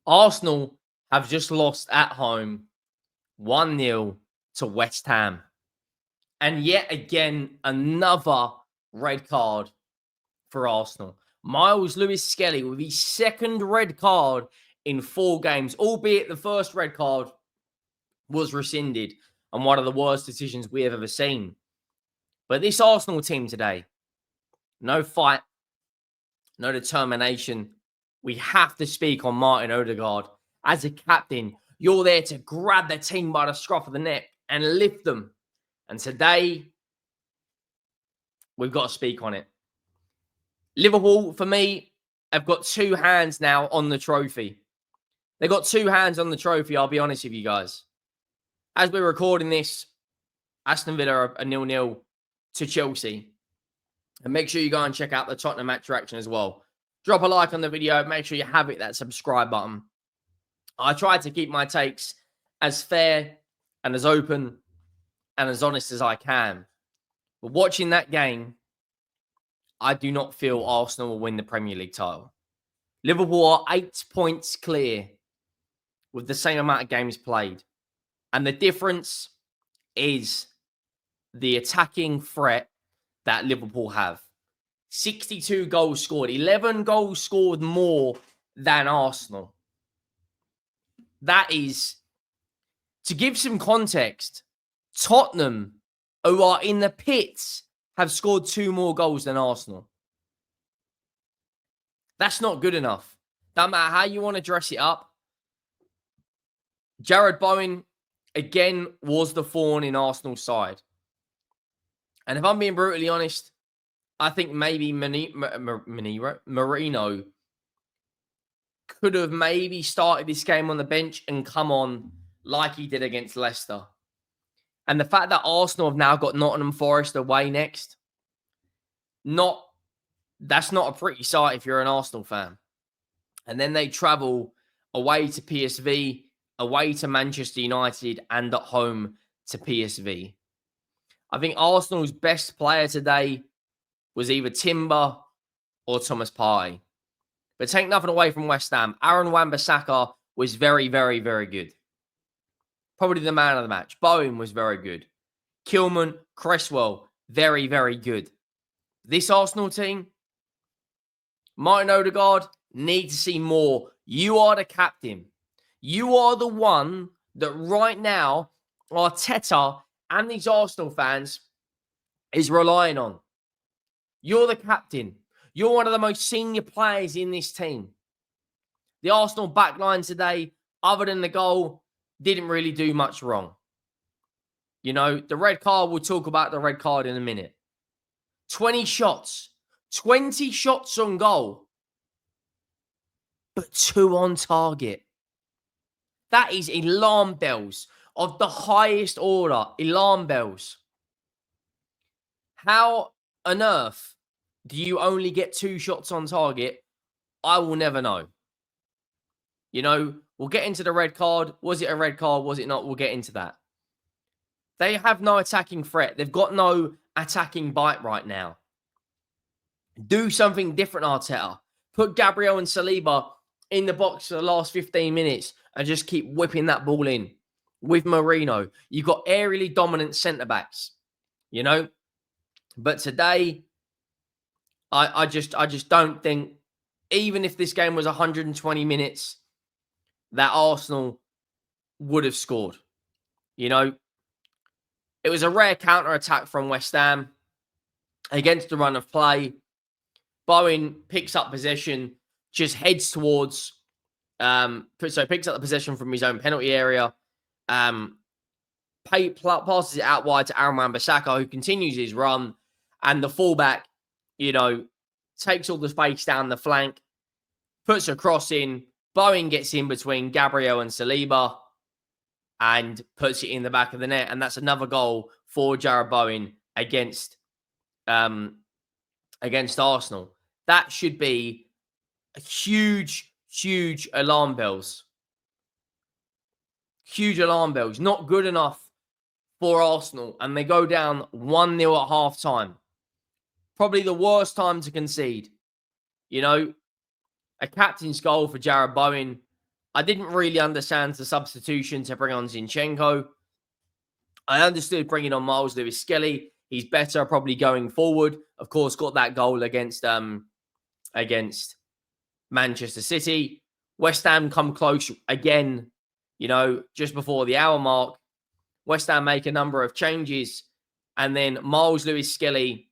Arsenal have just lost at home 1-0 to West Ham. And yet again, another red card for Arsenal. Myles Lewis Skelley with his second red card in 4 games, albeit the first red card was rescinded and one of the worst decisions we have ever seen. But this Arsenal team today, no fight, no determination. We have to speak on Martin Odegaard. As a captain, you're there to grab the team by the scruff of the neck and lift them. And today, we've got to speak on it. Liverpool, for me, have got 2 hands now on the trophy. They've got 2 hands on the trophy, I'll be honest with you guys. As we're recording this, Aston Villa are 0-0 to Chelsea. And make sure you go and check out the Tottenham match reaction as well. Drop a like on the video. Make sure you have that subscribe button. I try to keep my takes as fair and as open and as honest as I can. But watching that game, I do not feel Arsenal will win the Premier League title. Liverpool are 8 points clear with the same amount of games played. And the difference is the attacking threat that Liverpool have. 62 goals scored, 11 goals scored more than Arsenal. That is, to give some context, Tottenham, who are in the pits, have scored 2 more goals than Arsenal. That's not good enough. No matter how you want to dress it up. Jarrod Bowen, again, was the thorn in Arsenal's side. And if I'm being brutally honest, I think maybe Marino could have maybe started this game on the bench and come on like he did against Leicester. And the fact that Arsenal have now got Nottingham Forest away next, that's not a pretty sight if you're an Arsenal fan. And then they travel away to PSV, away to Manchester United, and at home to PSV. I think Arsenal's best player today was either Timber or Thomas Partey. But take nothing away from West Ham. Aaron Wan-Bissaka was very, very, very good. Probably the man of the match. Bowen was very good. Kilman, Cresswell, very, very good. This Arsenal team, Martin Odegaard, need to see more. You are the captain. You are the one that right now Arteta and these Arsenal fans is relying on. You're the captain. You're one of the most senior players in this team. The Arsenal backline today, other than the goal, didn't really do much wrong. You know, the red card, we'll talk about the red card in a minute. 20 shots on goal, but 2 on target. That is alarm bells of the highest order. Alarm bells. How on earth do you only get 2 shots on target? I will never know. You know, we'll get into the red card. Was it a red card? Was it not? We'll get into that. They have no attacking threat. They've got no attacking bite right now. Do something different, Arteta. Put Gabriel and Saliba in the box for the last 15 minutes and just keep whipping that ball in. With Marino, you've got aerially dominant centre-backs, you know? But today, I just don't think, even if this game was 120 minutes, that Arsenal would have scored. You know, it was a rare counter-attack from West Ham against the run of play. Bowen picks up possession, just heads towards, picks up the possession from his own penalty area, passes it out wide to Aaron Wan-Bissaka, who continues his run, and the fullback, you know, takes all the space down the flank, puts a cross in. Bowen gets in between Gabriel and Saliba and puts it in the back of the net. And that's another goal for Jarrod Bowen against Arsenal. That should be a huge alarm bells. Huge alarm bells. Not good enough for Arsenal. And they go down 1-0 at half-time. Probably the worst time to concede. You know, a captain's goal for Jarrod Bowen. I didn't really understand the substitution to bring on Zinchenko. I understood bringing on Myles Lewis Skelley. He's better probably going forward. Of course, got that goal against Manchester City. West Ham come close again, just before the hour mark. West Ham make a number of changes. And then Myles Lewis Skelley,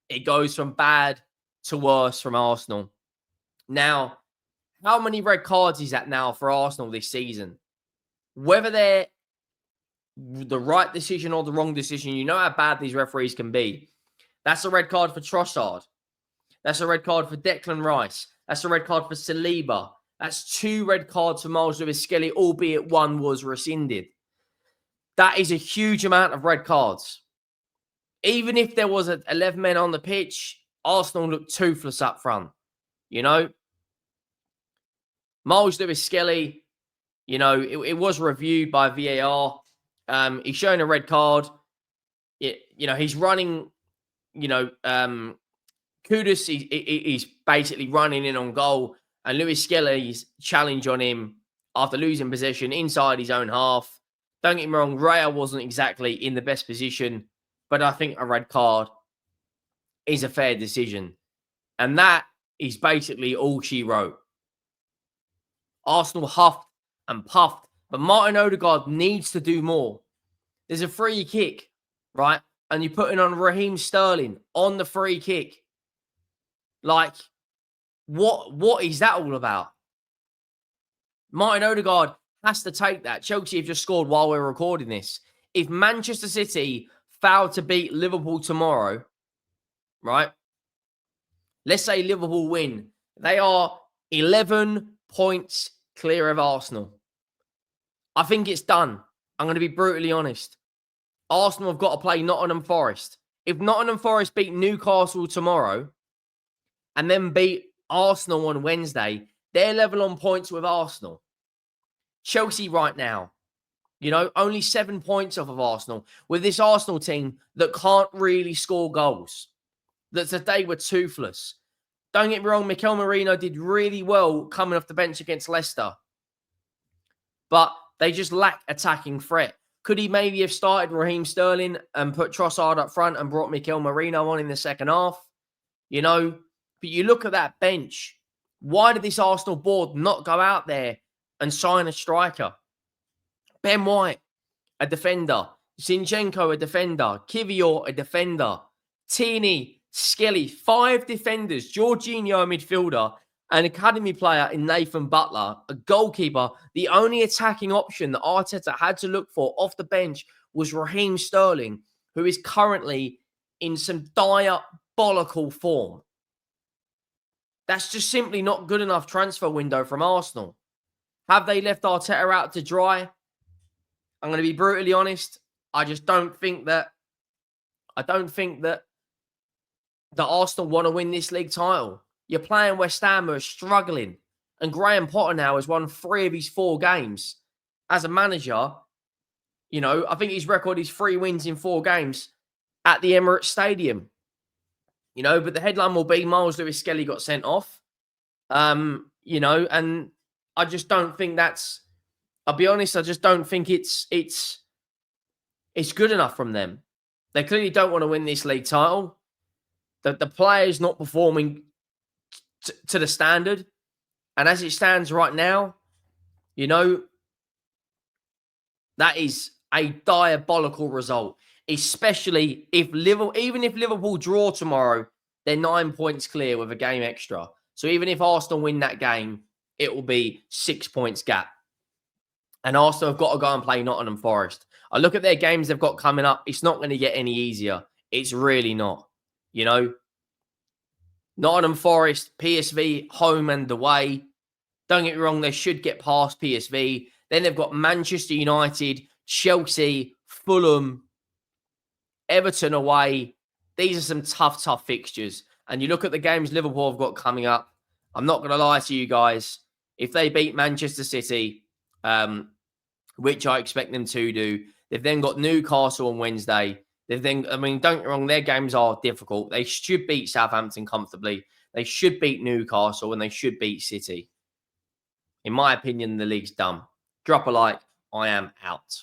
it goes from bad to worse from Arsenal. Now, how many red cards is that now for Arsenal this season? Whether they're the right decision or the wrong decision, you know how bad these referees can be. That's a red card for Trossard. That's a red card for Declan Rice. That's a red card for Saliba. That's 2 red cards for Myles Lewis Skelley, albeit one was rescinded. That is a huge amount of red cards. Even if there was 11 men on the pitch, Arsenal looked toothless up front. Myles Lewis Skelley, it was reviewed by VAR. He's shown a red card. He's running, Kudus, he's basically running in on goal. And Lewis Skelley's challenge on him after losing possession inside his own half. Don't get me wrong, Raya wasn't exactly in the best position, but I think a red card is a fair decision. And that is basically all she wrote. Arsenal huffed and puffed, but Martin Odegaard needs to do more. There's a free kick, right? And you're putting on Raheem Sterling on the free kick. Like, what is that all about? Martin Odegaard has to take that. Chelsea have just scored while we're recording this. If Manchester City fail to beat Liverpool tomorrow, right? Let's say Liverpool win. They are 11 points clear of Arsenal. I think it's done. I'm going to be brutally honest. Arsenal have got to play Nottingham Forest. If Nottingham Forest beat Newcastle tomorrow and then beat Arsenal on Wednesday, they're level on points with Arsenal. Chelsea right now, only 7 points off of Arsenal with this Arsenal team that can't really score goals. That today were toothless. Don't get me wrong, Mikel Merino did really well coming off the bench against Leicester. But they just lack attacking threat. Could he maybe have started Raheem Sterling and put Trossard up front and brought Mikel Merino on in the second half? But you look at that bench. Why did this Arsenal board not go out there and sign a striker? Ben White, a defender. Zinchenko, a defender. Kivior, a defender. Tierney, Skelley, 5 defenders. Jorginho, a midfielder. An academy player in Nathan Butler. A goalkeeper. The only attacking option that Arteta had to look for off the bench was Raheem Sterling, who is currently in some diabolical form. That's just simply not good enough transfer window from Arsenal. Have they left Arteta out to dry? I'm going to be brutally honest. I don't think that Arsenal want to win this league title. You're playing West Ham, who are struggling. And Graham Potter now has won 3 of his 4 games. As a manager, I think his record is 3 wins in 4 games at the Emirates Stadium. But the headline will be Myles Lewis Skelley got sent off. And I just don't think that's, I'll be honest, I just don't think it's good enough from them. They clearly don't want to win this league title. The player's not performing to the standard. And as it stands right now, that is a diabolical result. Especially if Liverpool draw tomorrow, they're 9 points clear with a game extra. So even if Arsenal win that game, it will be 6 points gap. And Arsenal have got to go and play Nottingham Forest. I look at their games they've got coming up. It's not going to get any easier. It's really not. Nottingham Forest, PSV, home and away. Don't get me wrong, they should get past PSV. Then they've got Manchester United, Chelsea, Fulham, Everton away. These are some tough fixtures. And you look at the games Liverpool have got coming up. I'm not going to lie to you guys. If they beat Manchester City, which I expect them to do, they've then got Newcastle on Wednesday. Don't get me wrong, their games are difficult. They should beat Southampton comfortably. They should beat Newcastle and they should beat City. In my opinion, the league's done. Drop a like. I am out.